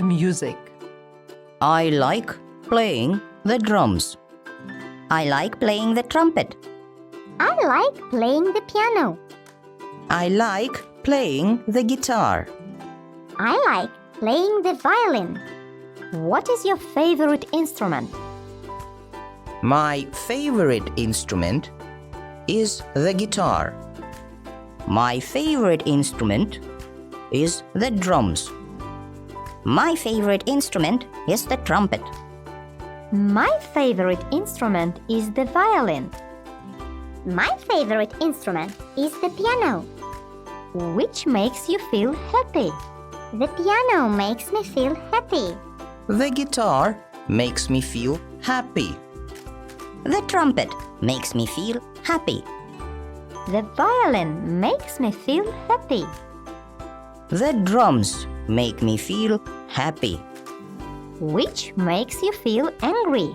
mood music. I like playing the drums. I like playing the trumpet. I like playing the piano. I like playing the guitar. I like playing the violin. What is your favorite instrument? My favorite instrument is the guitar. My favorite instrument is the drums. My favorite instrument is the trumpet. My favorite instrument is the violin. My favorite instrument is the piano. Which makes you feel happy? The piano makes me feel happy. The guitar makes me feel happy. The trumpet makes me feel happy. The violin makes me feel happy. The drums make me feel happy. Which makes you feel angry?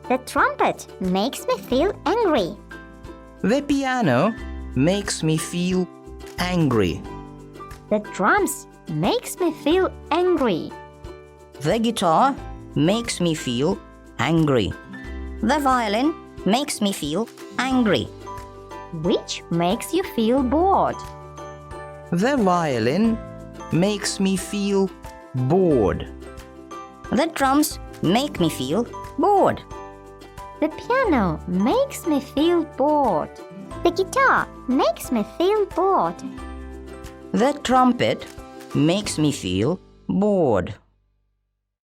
The trumpet makes me feel angry. The piano makes me feel angry. The drums makes me feel angry. The guitar makes me feel angry. The violin makes me feel angry. Which makes you feel bored? The violin makes me feel bored. The drums make me feel bored. The piano makes me feel bored. The guitar makes me feel bored. The trumpet makes me feel bored.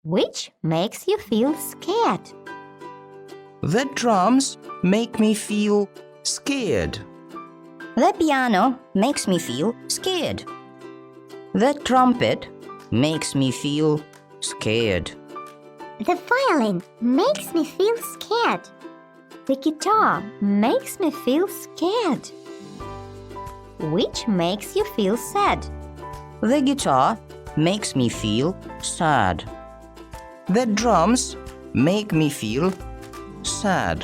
Which makes you feel scared? The drums make me feel scared. The piano makes me feel scared. The trumpet makes me feel scared. The violin makes me feel scared. The guitar makes me feel scared. Which makes you feel sad? The guitar makes me feel sad. The drums make me feel sad.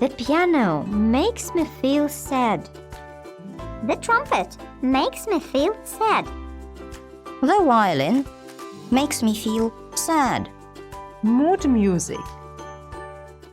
The piano makes me feel sad. The trumpet makes me feel sad. The violin makes me feel sad. Mood music.